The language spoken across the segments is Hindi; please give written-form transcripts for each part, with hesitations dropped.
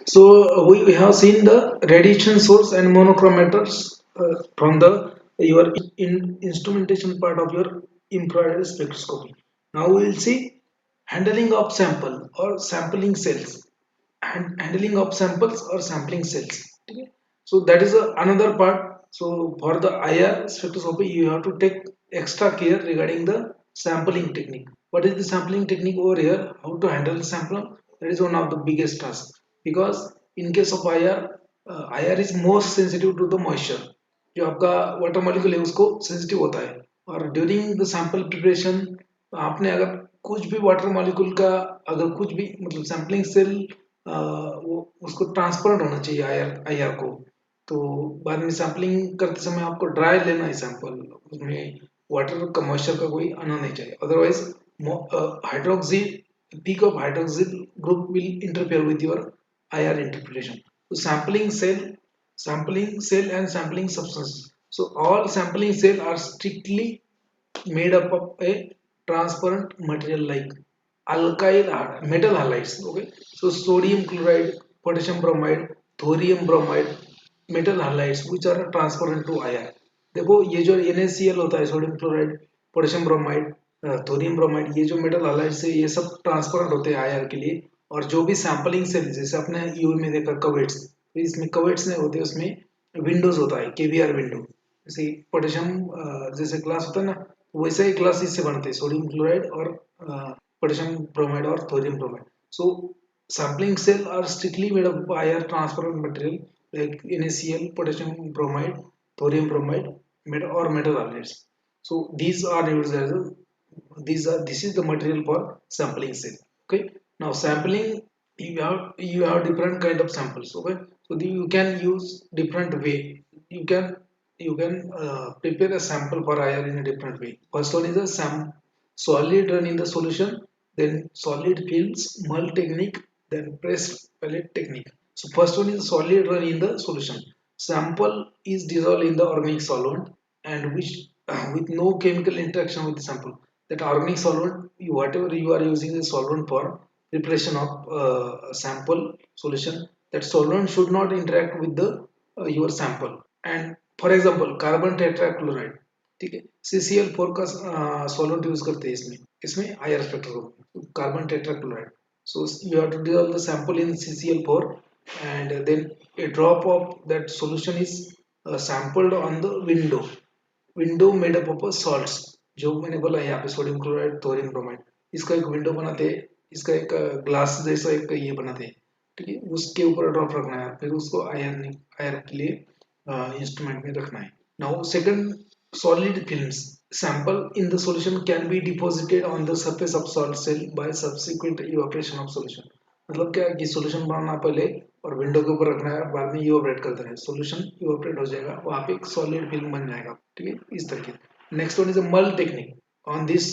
So we have seen the radiation source and monochromators from the your instrumentation part of your infrared spectroscopy. Now we will see handling of sample or sampling cells and handling of samples or sampling cells. Okay? So that is another part. So for the IR spectroscopy, you have to take extra care regarding the sampling technique. What is the sampling technique over here? How to handle the sample? That is one of the biggest tasks because in case of IR, IR is most sensitive to the moisture. जो आपका वाटर मॉलिक्यूल है उसको सेंसिटिव होता है और ड्यूरिंग द सैंपल प्रिपरेशन आपने अगर कुछ भी वाटर मॉलिक्यूल का अगर कुछ भी मतलब सैम्पलिंग सेल वो उसको ट्रांसपेरेंट होना चाहिए आईआर को तो बाद में सैम्पलिंग करते समय आपको ड्राई लेना है सैंपल उसमें वाटर का मॉइस्चर का कोई आना नहीं चाहिए otherwise hydroxyl peak of hydroxyl group will interfere with your IR interpretation. So sampling cell and sampling substance. So all sampling cell are strictly made up of a transparent material like alkyl metal halides. Okay, so sodium chloride, potassium bromide, thorium bromide, metal halides which are transparent to IR. देखो ये जो NaCl होता है sodium chloride potassium bromide thorium bromide ये जो मेटल हाइलाइट्स है ये सब ट्रांसपेरेंट होते हैं आईआर के लिए और जो भी सैंपलिंग सेल जैसे आपने यूवी में देखा कवेट्स तो इसमें कवेट्स नहीं होते उसमें विंडोज होता है केवीआर विंडो जैसे पोटेशियम जैसे ग्लास होता है ना वैसे ही ग्लास इससे बनते हैं सोडियम क्लोराइड और पोटेशियम ब्रोमाइड और thorium bromide so sampling cell are strictly made of IR transparent material like NaCl, potassium bromide, thorium bromide, or metal halides. So these are used as this is the material for sampling cell. Okay. Now sampling you have different kind of samples. Okay. So you can use different way. You can prepare a sample for IR in a different way. First one is a solid run in the solution, then solid films, mull technique, then pressed pellet technique. So first one is solid run in the solution. Sample is dissolved in the organic solvent and which with no chemical interaction with the sample. That organic solvent, whatever you are using the solvent for preparation of sample solution, that solvent should not interact with the your sample. And for example, carbon tetrachloride, ठीक है CCl4 का सॉल्वेंट यूज करते हैं इसमें इसमें IR spectroscopy carbon tetrachloride so you have to dissolve the sample in CCl4 and then a drop of that solution is sampled on the window made up of salts जो मैंने बोला यहाँ पे सोडियम क्लोराइड थोरियम ब्रोमाइड इसका एक विंडो बनाते हैं इसका एक ग्लास जैसा एक ये बनाते हैं ठीक है उसके ऊपर ड्रॉप रखना है फिर उसको आयर के लिए इंस्ट्रूमेंट में रखना है now second solid films sample in the solution can be deposited on the surface of salt cell by subsequent evaporation of solution मतलब क्या है कि सॉल्यूशन बनाना पहले और विंडो के ऊपर रखना है बाद में इवापोरेट करते रहे सॉल्यूशन इवापोरेट हो जाएगा वहां पे एक सॉलिड फिल्म बन जाएगा ठीक है इस तरीके नेक्स्ट वन इज अ मल technique on this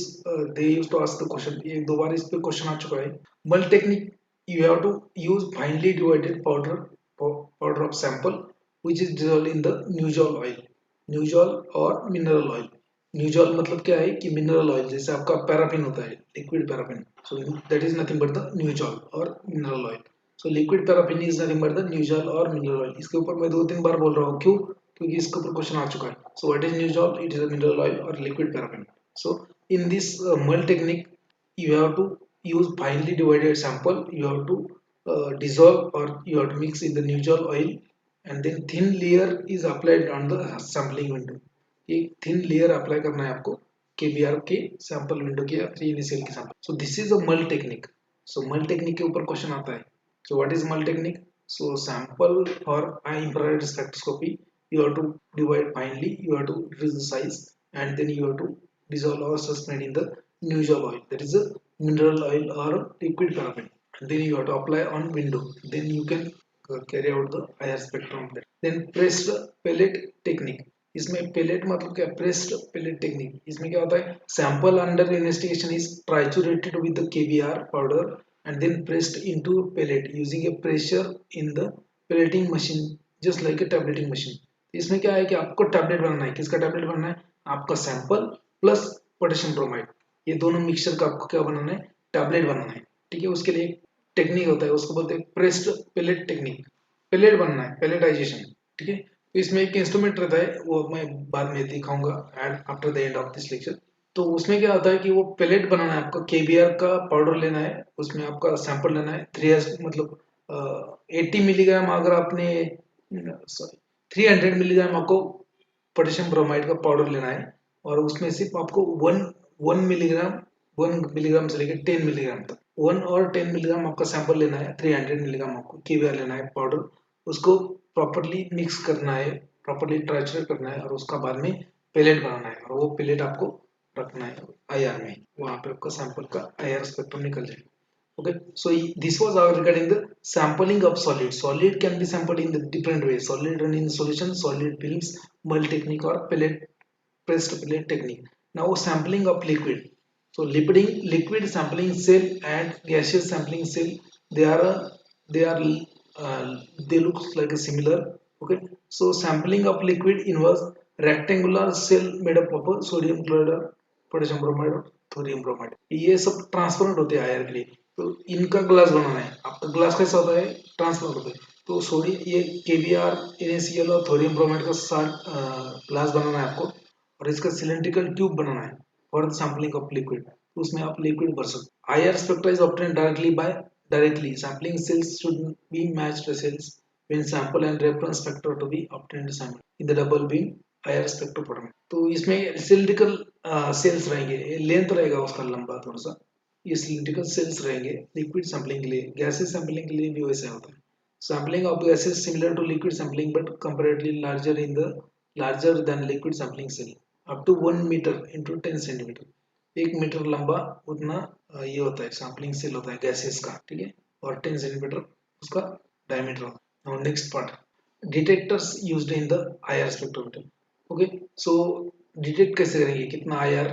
they used to ask the question एक दो बार इस पे क्वेश्चन आ चुका है मल technique you have to use finely divided powder of sample which is dissolved in the nuzole oil न्यूजॉल और मिनरल ऑयल न्यूजॉल मतलब क्या है कि मिनरल ऑयल जैसे आपका पैराफिन होता है liquid paraffin so that is nothing but the Nujol और mineral oil so liquid paraffin is nothing but the Nujol और मिनरल ऑयल इसके ऊपर मैं दो तीन बार बोल रहा हूँ क्यों क्योंकि इसके ऊपर क्वेश्चन आ चुका है so what is Nujol it is a mineral oil और liquid paraffin so in this mull technique you have to use finely divided sample you have to dissolve or you have to mix in the neutral oil and then thin layer is applied on the sampling window एक थिन लेयर अप्लाई करना है आपको केबीआर के सैंपल विंडो के या थ्री इनिशियल के sample so this is a मल टेक्निक सो मल टेक्निक के ऊपर क्वेश्चन आता है सो व्हाट इज मल technique so sample for infrared spectroscopy you have to divide finely you have to reduce the size and then you have to dissolve or suspend in the neutral oil that is a mineral oil or liquid paraffin and then you have to apply on window then you can carry out the IR spectrum then pressed pellet technique इसमें पेलेट मतलब क्या प्रेस्ड पेलेट टेक्निक इसमें क्या होता है sample under investigation is triturated with the KBr powder and then pressed into pellet using a pressure in the pelleting machine just like a tableting machine इसमें क्या है कि आपको टैबलेट बनाना है किसका टैबलेट बनाना है आपका सैंपल प्लस पोटेशियम ब्रोमाइड ये दोनों मिक्सचर का आपको क्या बनाना है टैबलेट बनाना है ठीक है उसके लिए टेक्निक होता है उसको बोलते हैं प्रेस्ड पेलेट टेक्निक। पेलेट बनना है, पेलेटाइजेशन, ठीक है। तो इसमें एक इंस्ट्रूमेंट रहता है, वो मैं बाद में दिखाऊंगा after the end of this lecture. तो उसमें क्या होता है कि वो पेलेट बनाना है आपको, केबीआर का पाउडर लेना है, उसमें आपका सैंपल लेना है 3 मतलब 80 मिलीग्राम, अगर आपने सॉरी 300 मिलीग्राम आपको पोटेशियम ब्रोमाइड का पाउडर लेना है, और उसमें सिर्फ आपको वन वन मिलीग्राम 1 मिलीग्राम से लेकर 10 मिलीग्राम तक, 1 और 10 मिलीग्राम आपका सैंपल लेना है, 300 मिलीग्राम आपको केवीआर लेना है पाउडर, उसको प्रॉपरली मिक्स करना है, प्रॉपरली ट्रांसफर करना है, और उसका बाद में पेलेट बनाना है, और वो पेलेट आपको रखना है आईआर में, वहां पे आपका सैंपल का आईआर स्पेक्ट्रम निकल जाएगा। Okay, so this was our regarding the sampling of solid. Solid can be sampled in the different ways. Solid run in solution, solid films, melt technique, or pellet pressed pellet technique. Now sampling of liquid. So liquid sampling cell and gaseous sampling cell, they are they are they look like a similar. Okay, so sampling of liquid involves rectangular cell made up of sodium chloride, potassium bromide और थोरियम ब्रोमाइड, ये सब ट्रांसपेरेंट होते हैं आयर के लिए। तो इनका ग्लास बनाना है आपका, ग्लास कैसा होता है, ट्रांसपेरेंट होता है। तो सोडियम, ये केबीआर, NaCl और थोरियम ब्रोमाइड का साथ ग्लास बनाना है आपको, और इसका सिलेंड्रिकल ट्यूब बनाना है for the sampling of liquid. तो उसमें आप लिक्विड भर सकते। IR spectra is obtained directly sampling cells should be matched cells when sample and reference spectra to be obtained in the double beam IR स्पेक्ट्रोफोटोमेटर। तो इसमें सिलिंड्रिकल सेल्स रहेंगे, लेंथ रहेगा उसका लंबा थोड़ा सा, ये सिलिंड्रिकल सेल्स रहेंगे लिक्विड सैंपलिंग के लिए। गैसेस सैंपलिंग के लिए भी वैसा होता है। Sampling of gases similar to liquid sampling but comparatively larger than liquid sampling cell up to 1 metre into 10 centimetre, 1 metre लंबा उतना ये होता है सैंपलिंग सेल होता है गैसेस का, ठीक है, और 10 सेंटीमीटर उसका डायमीटर होता है। Next part, detectors used in the IR spectrometer. Okay, so detect कैसे करेंगे कितना आईआर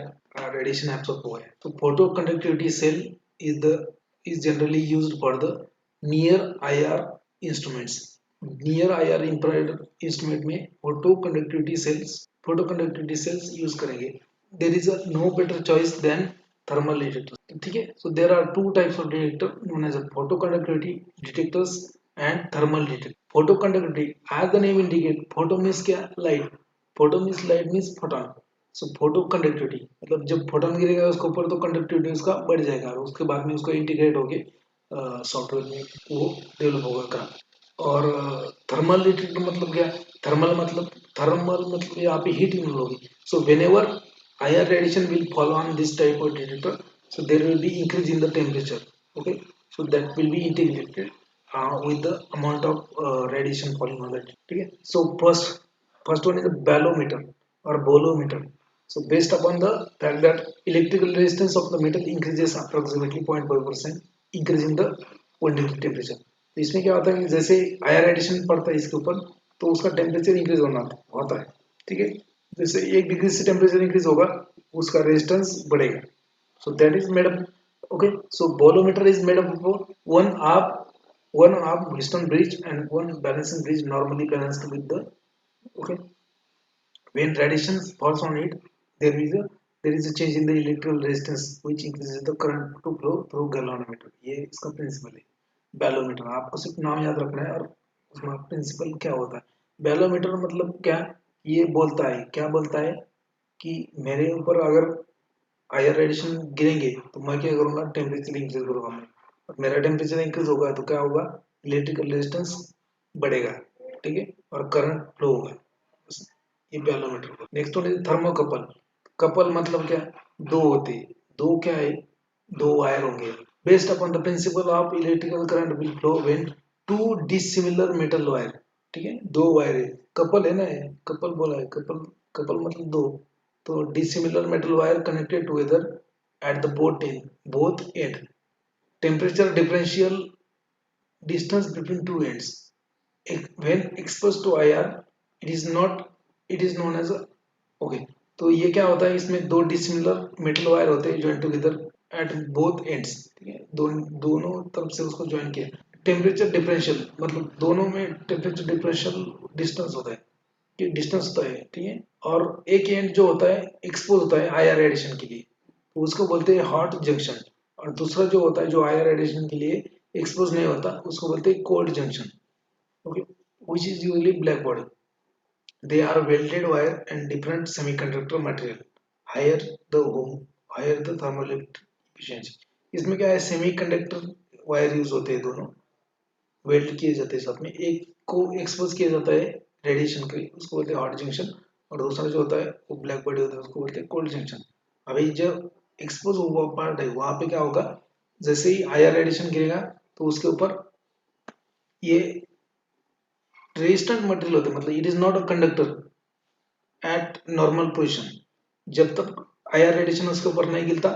रेडिएशन एब्सॉर्ब हुआ है। तो photo conductivity cell is generally used for the near IR instruments. Near IR infrared instrument में फोटो कंडक्टिविटी सेल्स यूज करेंगे। There is no better choice than thermal detector, ठीक है। So there are two types of detector known as photo conductivity detectors and thermal detector. Photo conductivity, as the name indicate, photo means क्या, light, photo means light means photon. So photo conductivity मतलब जब फोटोन गिरेगा उसके ऊपर तो कंडक्टिविटी उसका बढ़ जाएगा, और उसके बाद में उसको इंटीग्रेट होके सॉफ्टवेयर में वो डेवलप होगा करंट। और थर्मल डिटेक्टर मतलब क्या, थर्मल मतलब यहाँ पे हीट इन्वॉल्व होगी। So whenever higher radiation will follow on this type of detector, so there will be increase in the temperature. Okay, so that will be integrated with the amount of radiation falling on that, ठीक है। So first one is a balometer or bolometer. So based upon the fact that electrical resistance of the metal increases approximately 0.5% increase in the 1 degree temperature. तो इसमें क्या होता है कि जैसे हायर रेडिएशन पड़ता है इसके ऊपर, तो उसका टेम्परेचर इंक्रीज होता है, ठीक है। जैसे 1 डिग्री से टेम्परेचर इंक्रीज होगा उसका रेजिस्टेंस बढ़ेगा। So that is made up. Okay, so bolometer is made up of one arm Wheatstone bridge and one balancing bridge normally balanced with the, okay, when radiation falls on it, there is a change in the electrical resistance which increases the current to flow through galvanometer. ये इसका प्रिंसिपल है बैलोमीटर। आपको सिर्फ नाम याद रखना है और उसमें प्रिंसिपल क्या होता है। बैलोमीटर मतलब क्या, ये बोलता है, क्या बोलता है कि मेरे ऊपर अगर हायर रेडिएशन गिरेंगे तो मैं क्या करूंगा, टेम्परेचर इंक्रीज करूंगा मैं, और मेरा टेम्परेचर इंक्रीज होगा तो क्या होगा, इलेक्ट्रिकल रेजिस्टेंस बढ़ेगा, ठीक है, और करंट फ्लो होगा। ये bolometer. Next one is thermocouple. Couple मतलब क्या, दो होते, दो क्या है, दो वायर होंगे। Based upon the principle of electrical current will flow when to dissimilar metal wire, ठीक है, दो वायर है, कपल है ना, कपल बोला है, कपल कपल मतलब दो। तो dissimilar metal wire connected together at the both and, temperature differential distance between two ends when exposed to IR, it is known as a, okay। तो ये क्या होता है, इसमें दो डिसिमिलर मेटल वायर होते हैं join together at both ends, ठीक है, दोनों तरफ से उसको ज्वाइन किया। टेम्परेचर डिफरेंशियल मतलब दोनों में टेम्परेचर डिफरेंशियल डिस्टेंस होता है, कि डिस्टेंस होता है, ठीक है। और एक एंड जो होता है एक्सपोज होता है आईआर रेडिएशन के लिए, तो उसको बोलते हैं हॉट जंक्शन, और दूसरा जो होता है जो आईआर रेडिएशन के लिए एक्सपोज नहीं होता उसको बोलते हैं cold junction. Okay, which is usually black body. They are welded wire and different semiconductor material. Higher the home, higher the thermal efficiency. इसमें क्या है, सेमीकंडक्टर वायर यूज होते हैं, दोनों वेल्ड किए जाते हैं साथ में. एक को एक्सपोज किया जाता है रेडिएशन के, उसको बोलते हैं हॉट जंक्शन, और दूसरा जो होता है वो ब्लैक बॉडी होता है, उसको बोलते हैं कोल्ड जंक्शन. अभी जब एक्सपोज हुआ पार्ट है वहां पे क्या होगा, जैसे ही आईआर रेडिएशन गिरेगा तो उसके ऊपर ये रेजिस्टेंट मटेरियल होता है, मतलब it is not a conductor at normal position. जब तक आईआर रेडिएशन उसके ऊपर नहीं गिरता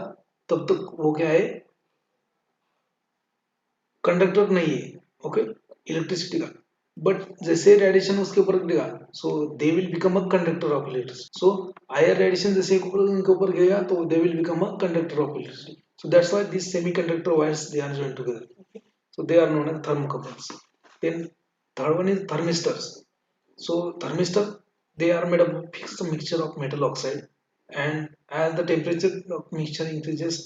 तब तक वो क्या है, कंडक्टर नहीं है. ओके, इलेक्ट्रिसिटी का. बट जैसे रेडिएशन उसके ऊपर गिरेगा so they will become a conductor of electricity. So IR radiation जैसे उनके ऊपर गिरेगा तो they will become a conductor of electricity. So that's why this semiconductor wires they are joined together. So they are known as thermocouples. Then third one is thermistors. So thermistor, they are made of a fixed mixture of metal oxide, and as the temperature of mixture increases,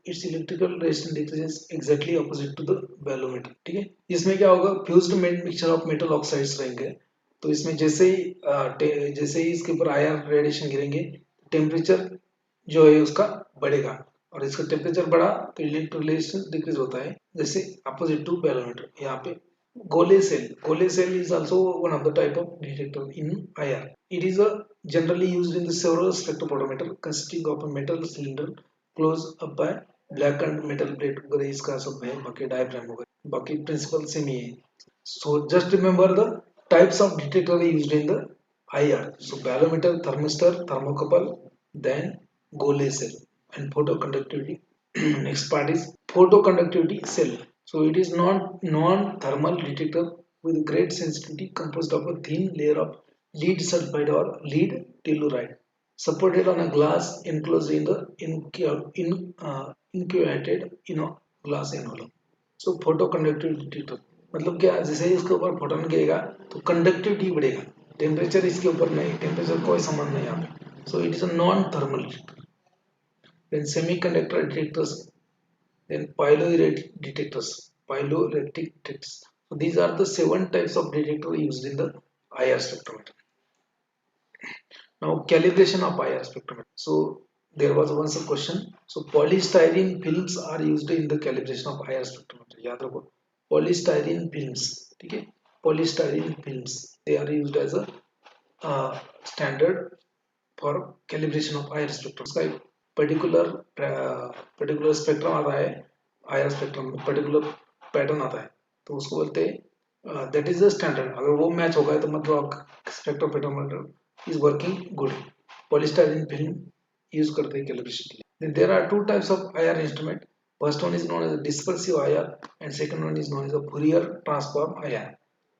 its electrical resistance decreases exactly opposite to the bolometer. ठीक है, इसमें क्या होगा, fused mixture of metal oxides रहेंगे. तो इसमें जैसे ही इसके ऊपर आयर रेडिएशन गिरेंगे टेम्परेचर जो है उसका बढ़ेगा, और इसका टेम्परेचर बढ़ा तो इलेक्ट्रिकल रेजिस्टेंस डिक्रीज होता है, जैसे अपोजिट टू बैरोमीटर. यहाँ पे Gole cell is also one of the type of detector in IR. It is generally used in the several spectrophotometer consisting of a metal cylinder closed up by blackened metal plate. वगैरह इसका सब है, बाकी diagram वगैरह, बाकी principle सेम ही है. So just remember the types of detector used in the IR. So balometer, thermistor, thermocouple, then Gole cell, and photoconductivity. Next part is photoconductivity cell. So it is non-thermal detector with great sensitivity composed of a thin layer of lead sulfide or lead telluride supported on a glass enclosed in the incubated in a glass envelope. So photoconductivity detector मतलब क्या, जैसे ही इसके ऊपर फोटोन गिरेगा तो कंडक्टिविटी बढ़ेगा, टेम्परेचर इसके ऊपर नहीं, टेम्परेचर कोई संबंध नहीं यहाँ पे. So it is a non thermal detector. Then semiconductor detectors, then piezoelectric detectors, piezoelectric detectors. So these are the 7 types of detector used in the IR spectrometer. Now calibration of IR spectrometer. So there was once a question. So polystyrene films are used in the calibration of IR spectrometer. याद रखो, polystyrene films, ठीक है, polystyrene films, they are used as a standard for calibration of IR spectrum. उसका एक पर्टिकुलर स्पेक्ट्रम आता है, आईआर स्पेक्ट्रम में पर्टिकुलर पैटर्न आता है, तो उसको बोलते हैं दैट इज द स्टैंडर्ड. अगर वो मैच होगा तो मतलब आपका spectrometer is working good. Polystyrene film use करते हैं कैलिब्रेशन के लिए. There are two types of IR instrument. First one is known as dispersive IR and second one is known as Fourier transform IR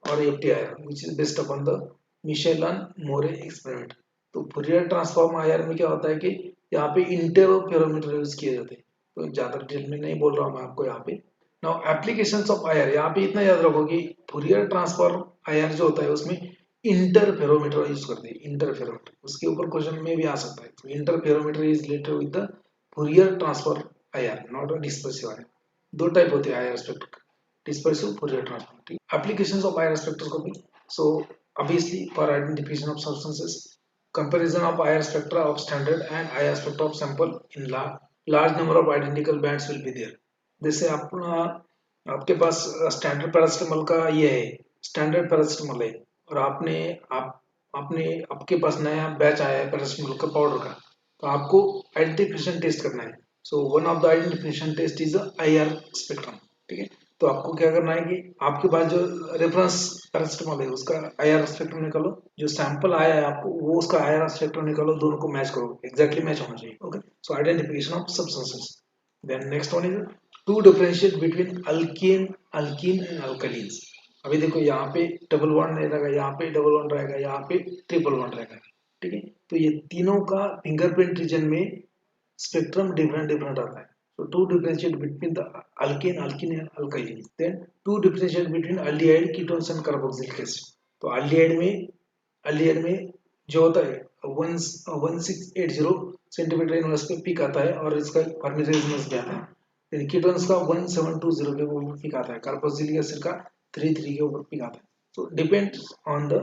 और FTIR which is based upon the Michelson Morley experiment. तो फूरियर ट्रांसफॉर्म आईआर में क्या होता है कि यहाँ पे इंटरफेरोमीटर यूज किए जाते हैं, तो ज्यादा डिटेल में नहीं बोल रहा हूँ मैं आपको यहाँ पे. नाउ एप्लीकेशंस ऑफ आईआर, यहाँ पे इतना याद रखो कि फूरियर ट्रांसफॉर्म आईआर जो होता है उसमें इंटरफेरोमीटर यूज करते हैं. इंटरफेरोमीटर उसके ऊपर क्वेश्चन में भी आ सकता है. तो interferometer is related with the Fourier transform IR, not a dispersive IR. दो टाइप होते हैं IR spectrum, dispersive, Fourier transform. Applications of IR spectroscopy. So obviously for identification of substances, comparison of IR spectra of standard and IR spectra of sample in large number of identical bands will be there. जैसे आपके पास स्टैंडर्ड पैरासिटामोल का ये है, स्टैंडर्ड पैरासिटामोल है, और आपके पास नया बैच आया है पैरासिटामोल का पाउडर का, तो आपको आइडेंटिफिकेशन टेस्ट करना है. So one of the identification test is IR spectrum. ठीक है, तो आपको क्या करना है कि आपके पास जो रेफरेंस पैरासिटामोल है उसका आईआर स्पेक्ट्रम निकालो, जो सैंपल आया है आपको वो उसका आईआर स्पेक्ट्रम निकालो, दोनों को मैच करो, एग्जैक्टली मैच होना चाहिए. Okay, so identification of substances. Then next one is to differentiate between alkene and alkalines. अभी देखो यहाँ पे डबल बॉन्ड नहीं रहेगा, यहाँ पे डबल बॉन्ड रहेगा, यहाँ पे ट्रिपल बॉन्ड रहेगा. ठीक है, तो ये तीनों का फिंगरप्रिंट रीजन में स्पेक्ट्रम डिफरेंट डिफरेंट आता है. So to differentiate between the alkane and alkyne. Then to differentiate between aldehyde, ketones and carboxylic acid. तो aldehyde में जो होता है 1680 सेंटीमीटर इनवर्स पे पीक आता है और इसका फर्मी रेजोनेंस भी आता है. कीटोन्स का 1720 के ऊपर पिक आता है, कार्बोक्सिलिक एसिड का 33 के ऊपर पिक आता है. So depends on the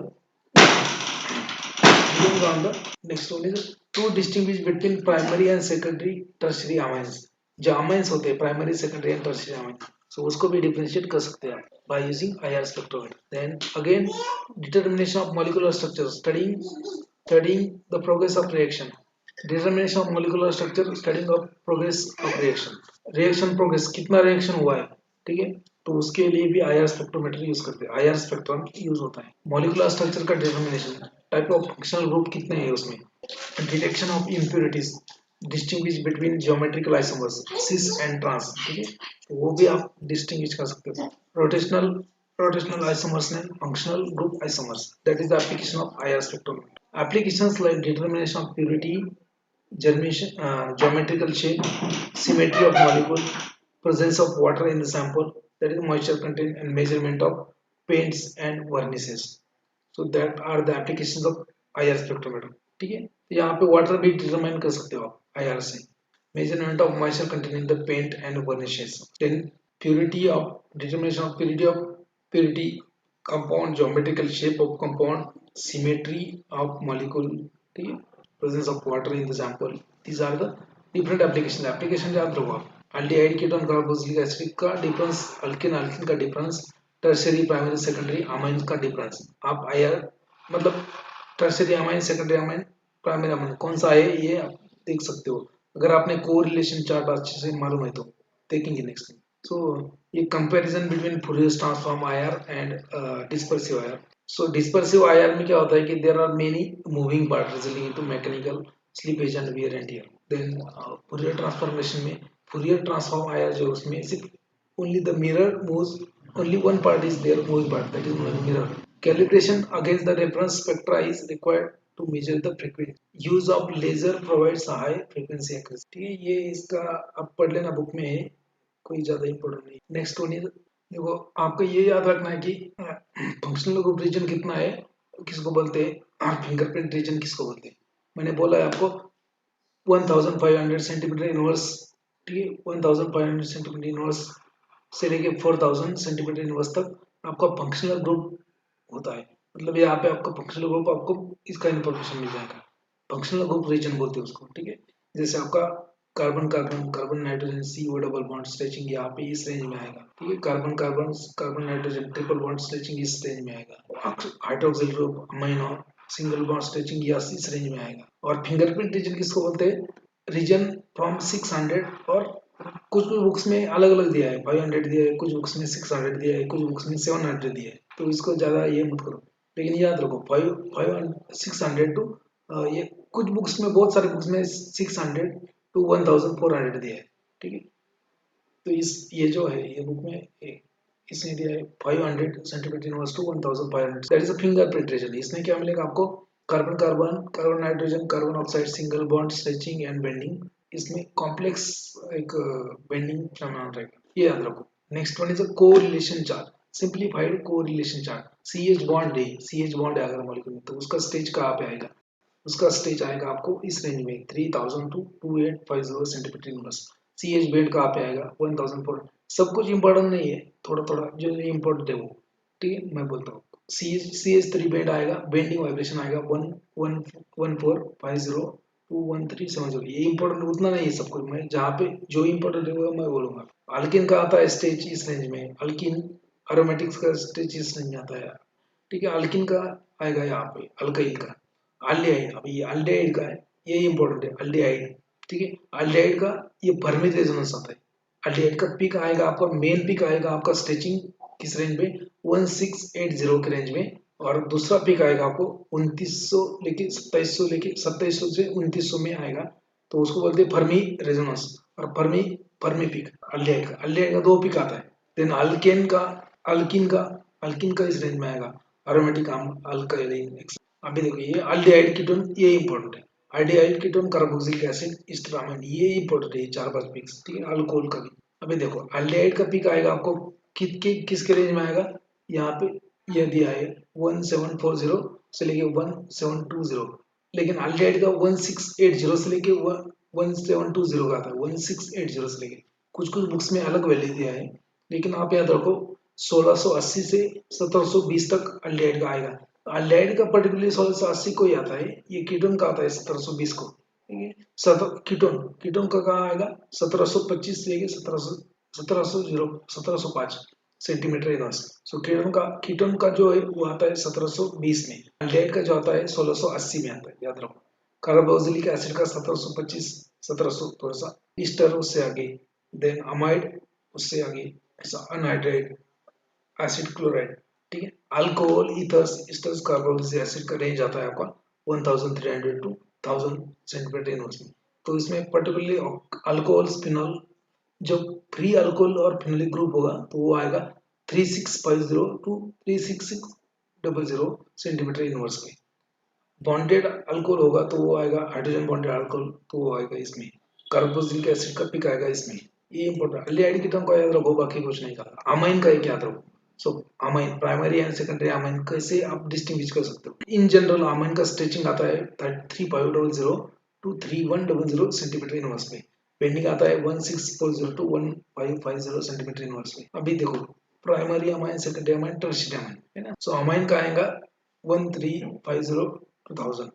next one is to distinguish between primary and secondary tertiary amines. जो amines होते हैं primary, secondary and tertiary amines, so उसको भी differentiate कर सकते हैं आप by using IR spectrometer. Then again determination of molecular structure, studying the progress of reaction. Determination of molecular structure, studying of progress of reaction. Reaction progress, कितना reaction हुआ है, ठीक है, तो उसके लिए भी IR स्पेक्ट्रोमीटर यूज करते हैं, IR स्पेक्ट्रम यूज होता है. मॉलिक्यूलर स्ट्रक्चर का determination, type of functional group कितने हैं उसमें, detection of impurities, distinguish between geometrical isomers cis and trans, ठीक है, तो वो भी आप डिस्टिंग्विश कर सकते हो. Rotational isomers and functional group isomers, that is the application of IR spectrometer. Applications like determination of purity, germination, geometrical shape, symmetry of molecule, presence of water in the sample, that is moisture content, and measurement of paints and varnishes. So that are the applications of IR spectrometer. ठीक है, तो यहाँ पे वाटर भी डिटरमाइन कर सकते हो आप IR से. Measurement of moisture content in the paint and varnishes. Then purity of, determination of purity, compound, geometrical shape of compound, symmetry of molecule, ठीक है, presence of water in the sample. These are the different applications. Application याद रखो आप. अल्डिहाइड कीटोन कार्बोक्सिलिक एसिड का डिफरेंस, अल्किन अल्किन का difference, tertiary primary secondary amine का डिफरेंस. आप आईआर मतलब tertiary amine, secondary amine, primary amine कौन सा है ये आप देख सकते हो अगर आपने कोरिलेशन चार्ट अच्छे से मालूम है तो. देखेंगे नेक्स्ट. सो ये comparison between Fourier transform IR and dispersive IR. So dispersive IR में क्या होता है कि there are many moving parts resulting into mechanical slippage and wear and tear. Then Fourier transformation में Fourier transform IR जो उसमें सिर्फ only the mirror moves, only one part is there moving part, that is mirror. Calibration against the reference spectra is required to measure the frequency. Use of laser provides a high frequency accuracy. ठीक है, ये इसका आप पढ़ लेना बुक में है, कोई ज्यादा इंपॉर्टेंट नहीं. नेक्स्ट वन इज, देखो आपको ये याद रखना है कि फंक्शनल ग्रुप रीजन कितना है, किसको बोलते हैं, फिंगरप्रिंट रीजन किसको बोलते हैं. मैंने बोला है आपको 1500 सेंटीमीटर इनवर्स, ठीक है, 1500 सेंटीमीटर इनवर्स से लेके 4000 सेंटीमीटर इनवर्स तक आपका फंक्शनल ग्रुप होता है. मतलब यहाँ पे आपका फंक्शनल ग्रुप, आपको इसका इंफॉर्मेशन मिल जाएगा. फंक्शनल ग्रुप रीजन बोलते हैं उसको, ठीक है. जैसे आपका carbon carbon, carbon nitrogen, CO double bond stretching यहाँ पे इस रेंज में आएगा, ठीक है. Carbon carbon, carbon nitrogen triple bond stretching इस रेंज में आएगा. Hydroxyl group, amino single bond stretching इस रेंज में आएगा. और फिंगरप्रिंट रीजन किसको बोलते हैं, रीजन फ्रॉम 600, और कुछ बुक्स में अलग अलग दिया है, 500 दिया है, कुछ बुक्स में 600 दिया है, कुछ बुक्स में 700 दिया है, तो इसको ज्यादा ये मत करो. लेकिन याद रखो 600 टू, ये कुछ बुक्स में, बहुत सारे बुक्स में 600 टू 1400 दिया है, ठीक है. तो इस ये जो है ये बुक में इसने दिया है 500 centimetre inverse two 1500, that is a fingerprint region. इसमें क्या मिलेगा आपको, carbon carbon, carbon nitrogen, carbon oxide, single bond stretching and bending. इसमें कॉम्प्लेक्स एक बेंडिंग फिनोमेनन रहेगा, ये याद रखो. Next one is a correlation chart, simplified correlation chart. CH bond है, CH बॉन्ड है अगर मॉलिक्यूल में, तो उसका स्टेज कहाँ पे आएगा, उसका स्टेज आएगा आपको इस रेंज में 3000 to 2850 centimetre inverse. CH bend कहाँ पे आएगा 1400. सब कुछ इंपॉर्टेंट नहीं है, थोड़ा थोड़ा जो इंपॉर्टेंट है वो, ठीक है, मैं बोलता हूँ. CH3 बेंड आएगा, बेंडिंग वाइब्रेशन आएगा 1450 टू 1370. ये इंपॉर्टेंट उतना नहीं है सब कुछ, मैं जहाँ पे जो इंपॉर्टेंट है वो मैं बोलूंगा. अल्किन का आता है स्टेज इस रेंज में, अल्किन एरोमेटिक्स का स्टेज इस रेंज में आता है, ठीक है. अल्किन का आएगा यहाँ पे, अल्काइल का. अल्डिहाइड, अब ये अल्डिहाइड का है, ये इंपॉर्टेंट है अल्डिहाइड, ठीक है. अल्डिहाइड का ये फर्मी रेजोनेंस आता है. अल्डिहाइड का पीक आएगा आपका, मेन पीक आएगा आपका स्ट्रेचिंग किस रेंज में, 1680 के रेंज में. और दूसरा पीक आएगा आपको 2900 लेके 2700 लेके 2700 से 2900 में आएगा, तो उसको बोलते हैं फर्मी रेजोनेंस. और फर्मी पीक अल्डिहाइड का दो पीक आता है. देन अल्किन का इस रेंज में आएगा, एरोमेटिक अल्काइल. अभी देखो ये अल्डिहाइड कीटोन, ये इंपॉर्टेंट है. अल्डिहाइड कीटोन, कार्बोक्सिलिक एसिड, एस्टरामाइन, ये इंपॉर्टेंट है, 4-5 पिक्स, ठीक है. अल्कोहल का भी. अभी देखो अल्डिहाइड का पिक आएगा आपको किसके रेंज में आएगा, यहाँ पे ये दिया है 1740 से लेके 1720. लेकिन अल्डिहाइड का 1680 से लेके 1720 का आता है, 1680 से लेके. कुछ कुछ बुक्स में अलग वैल्यू दिया है, लेकिन आप याद रखो 1680 से 1720 तक अल्डिहाइड का आएगा। अल्डिहाइड का पर्टिकुलरली 1680 को ही आता है, ये कीटोन का आता है 1720 को। ठीक है, कीटोन कीटोन का कहाँ आएगा 1725 से लेके 1705 सेंटीमीटर इनवर्स। सो कीटोन का जो है वो आता है 1720 में, अल्डिहाइड का जो आता है 1680 में आता है, याद रखो। कार्बोक्सिलिक एसिड का 1725 1700 थोड़ा सा ईस्टर उससे आगे, देन अमाइड उससे आगे, अनहाइड्राइड एसिड क्लोराइड। ठीक है, alcohol ethers asters carboxylic acid का रेंज आता है आपका 1300 टू 1000 सेंटीमीटर इनवर्स में। तो इसमें पर्टिकुलरली अल्कोहल फिनॉल, जब फ्री अल्कोहल और फिनोलिक ग्रुप होगा तो वो आएगा 3650 टू 36600 सेंटीमीटर इनवर्स में। बॉन्डेड अल्कोहल होगा तो वो आएगा हाइड्रोजन बॉन्डेड अल्कोहल, तो वो आएगा इसमें कार्बोक्सिलिक एसिड का पिक आएगा इसमें। ये इंपॉर्टेंट, अल्डिहाइड कीटोन का याद रखो, बाकी कुछ नहीं कहा। अमाइन का एक याद रखो। So amine primary and secondary amine कैसे आप डिस्टिंग्विश कर सकते हो। इन जनरल अमाइन का स्ट्रेचिंग आता है 3500 टू 3100 सेंटीमीटर इनवर्स में। बेंडिंग आता है 1640 टू 1550 सेंटीमीटर इनवर्स में। अभी देखो primary amine, secondary amine, tertiary amine, है ना। सो अमाइन का आएगा 1350 2000।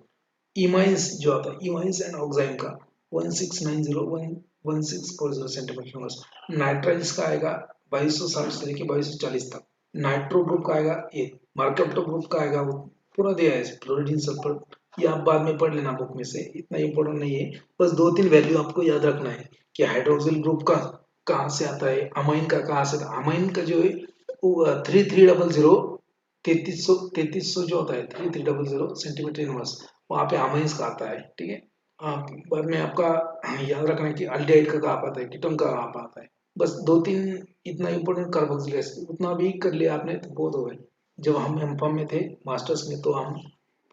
इमाइंस जो आता है इमाइंस एंड ऑक्साइन का 1640 सेंटीमीटर इनवर्स। नाइट्राइल्स का आएगा 2260 से लेके 2240 तक। नाइट्रो ग्रुप का आएगा ये। मार्कअप ग्रुप का आएगा, वो पूरा दिया है फ्लोरीन सल्फर, ये आप बाद में पढ़ लेना बुक में से, इतना इंपॉर्टेंट नहीं है। बस दो तीन वैल्यू आपको याद रखना है कि हाइड्रोक्सिल ग्रुप का कहाँ से आता है, अमाइन का कहाँ से आता है। अमाइन का जो है 3300 3300 जो होता है 3300 सेंटीमीटर इनवर्स, वहाँ पे अमाइंस का आता है। ठीक है, बाद में आपका याद रखना है कि अल्डिहाइड का कहाँ आता है, कीटोन का कहाँ आता है। बस दो तीन इतना इंपॉर्टेंट कार्बोक्सिलिक एसिड उतना भी कर लिया आपने तो बहुत हो गए। जब हम एमफॉर्म में थे मास्टर्स में, तो हम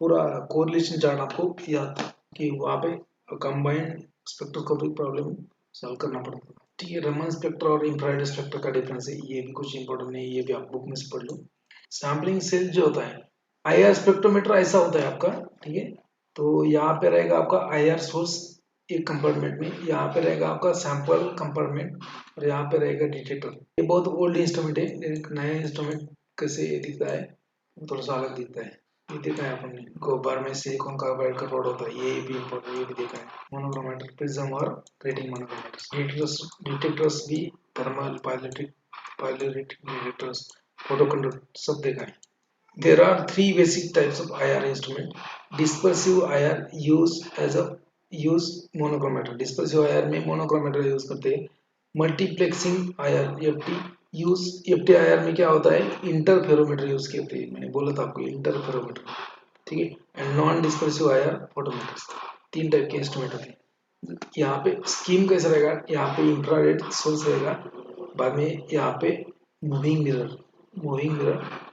पूरा कोरिलेशन चार्ट आपको याद था कि वहाँ पे कंबाइंड स्पेक्ट्रोस्कोपिक प्रॉब्लम सॉल्व करना पड़ता था। ठीक है, रमन स्पेक्ट्रा और इंफ्रारेड स्पेक्ट्रा का डिफरेंस है, ये भी कुछ इंपॉर्टेंट नहीं है, ये भी आप बुक में से पढ़ लो। सैम्पलिंग सेल जो होता है, आईआर स्पेक्ट्रोमीटर ऐसा होता है आपका। ठीक है, तो यहाँ पे रहेगा आपका आईआर सोर्स एक कंपार्टमेंट में, यहाँ पे रहेगा आपका सैंपल कंपार्टमेंट, और यहाँ पे रहेगा डिटेक्टर। ये बहुत ओल्ड इंस्ट्रूमेंट है, एक नया इंस्ट्रूमेंट कैसे दिखता है थोड़ा सा अलग दिखता है। ये देखा है आपने, गोबर में सिलिकॉन कार्बाइड का रॉड होता है, ये भी इम्पोर्टेंट, ये भी देखा है। मोनोक्रोमेटर प्रिज्म और रेटिंग मोनोक्रोमेटर डिटेक्टर्स भी, थर्मल पायलट डिटेक्टर्स, फोटोकंडक्टर सब देखा है। There are three basic types of IR instrument. Dispersive IR use monochromator. Dispersive IR में monochromator use करते हैं। Multiplexing IR FT use FT IR में क्या होता है, इंटरफेरोमीटर यूज करते हैं। मैंने बोला था आपको इंटरफेरोमीटर। ठीक है, एंड नॉन डिस्पर्सिव IR फोटोमीटर्स। तीन टाइप के इंस्ट्रूमेंट होते हैं। यहाँ पे स्कीम कैसा रहेगा, यहाँ पे इंफ्रारेड सोर्स रहेगा, बाद में यहाँ पे मूविंग मिरर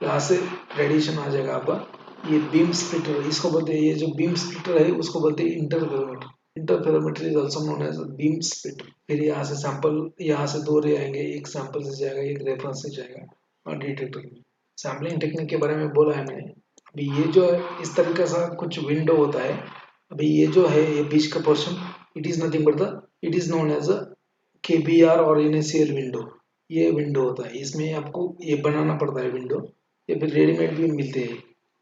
यहाँ से रेडिएशन आ जाएगा आपका। ये बीम स्प्लिटर इसको बोलते हैं, ये जो बीम स्प्लिटर है उसको बोलते हैं interferometer. Interferometer is also known as beam splitter. फिर यहाँ से सैंपल, यहाँ से दो रे आएंगे, एक सैंपल से जाएगा, एक रेफरेंस से जाएगा, और डिटेक्टर में। सैम्पलिंग टेक्निक के बारे में बोला है मैंने। अभी ये जो है इस तरीके से कुछ विंडो होता है। अभी ये जो है ये बीच का portion, it is nothing but the it is known as a KBR और NaCl विंडो। ये विंडो होता है, इसमें आपको ये बनाना पड़ता है विंडो, या फिर रेडीमेड भी मिलते हैं।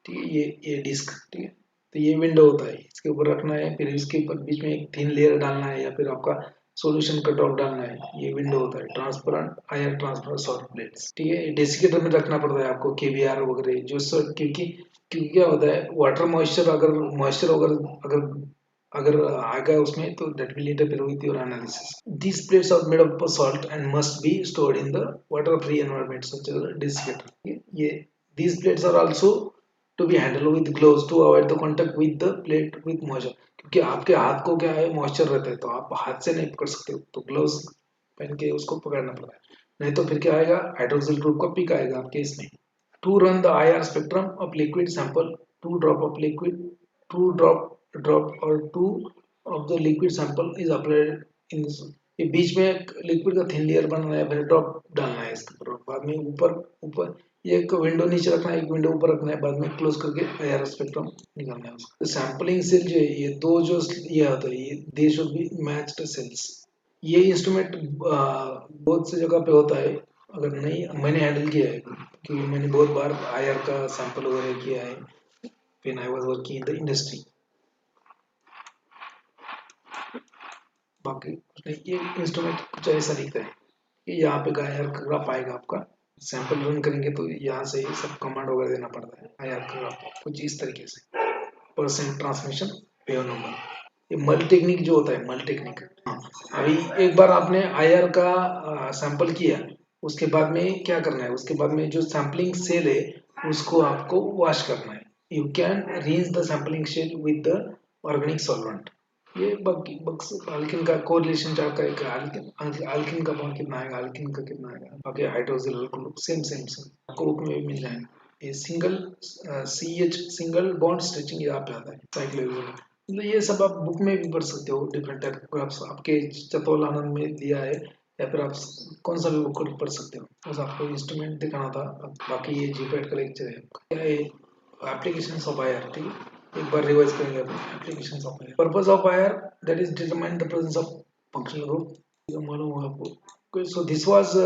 ठीक है, ये डिस्क। ठीक है, तो ये विंडो होता है, इसके ऊपर रखना है, फिर इसके ऊपर बीच में एक थिन लेयर डालना है, या फिर आपका सॉल्यूशन कट ऑफ डालना है। ये विंडो होता है ट्रांसपेरेंट आयर ट्रांसफर सॉल्ट प्लेट्स। ठीक है, डेसिकेटर में रखना पड़ता है आपको KBR वगैरह जो क्योंकि क्योंकि क्या होता है, वाटर मॉइस्चर अगर अगर अगर आएगा उसमें, तो that will interfere with your analysis. These plates are made up of salt and must be stored in the water-free environment such as a desiccator. ये these plates are also to be handled with gloves to avoid the contact with the plate with moisture. क्योंकि आपके हाथ को क्या है, मॉइस्चर रहता है, तो आप हाथ से नहीं पकड़ सकते, तो ग्लोव्स पहन के उसको पकड़ना पड़ता है, नहीं तो फिर क्या आएगा, हाइड्रोक्सिल ग्रुप का पिक आएगा आपके इसमें। To run the IR spectrum of liquid sample, two drop of liquid, two drop or two of the liquid sample is applied in this। ये बीच में एक लिक्विड का थिन लेयर बनाना है, फिर ड्रॉप डालना है इसके ऊपर, बाद में ऊपर ऊपर ये एक विंडो नीचे रखना है, एक विंडो ऊपर रखना है, बाद में क्लोज करके IR स्पेक्ट्रम निकालना है उसका। सैम्पलिंग सेल जो है, ये दो जो ये होता है, ये they should be matched cells. ये इंस्ट्रूमेंट बहुत सी जगह पे होता है। अगर नहीं, मैंने हैंडल किया है क्योंकि मैंने बहुत बार आईआर का सैंपल वगैरह किया है when I was working in the industry. बाकी ये इंस्ट्रूमेंट कुछ ऐसा दिखता है कि यहाँ पे आईआर का ग्राफ आएगा आपका। सैंपल रन करेंगे तो यहाँ से सब कमांड वगैरह देना पड़ता है आईआर का ग्राफ कुछ इस तरीके से। परसेंट ट्रांसमिशन वेव नंबर, ये मल्टी टेक्निक जो होता है, मल्टी टेक्निक। हाँ, अभी एक बार आपने आईआर का सैंपल किया, उसके बाद में क्या करना है, उसके बाद में जो सैम्पलिंग सेल है उसको आपको वॉश करना है। You can reach the sampling cell with the organic solvent. ये बग बक्स अल्किन का कोरिलेशन चार्ट का एक अल्किन अल्किन का बॉन्ड कितना आएगा, अल्किन का कितना आएगा, बाकी hydroxyl alcohol same same same आपको बुक में भी मिल जाएगा। ये single C H single bond stretching यहाँ पे आता है साइक्लोहेक्सेन। मतलब ये सब आप बुक में भी पढ़ सकते हो, डिफरेंट टाइप ग्राफ्स आपके चतुल आनंद में दिया है, या फिर आप कौन सा भी बुक पढ़ सकते हो। बस आपको इंस्ट्रूमेंट दिखाना था। बाकी ये जीपैट का लेक्चर है क्या है, एप्लीकेशंस ऑफ आईआर। ठीक है, एक बार रिवाइज करेंगे अपने applications of IR. Purpose of IR that is determine the presence of functional group. ये मालूम होगा आपको। So this was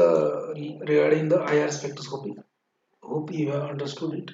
regarding the IR spectroscopy. Hope you have understood it.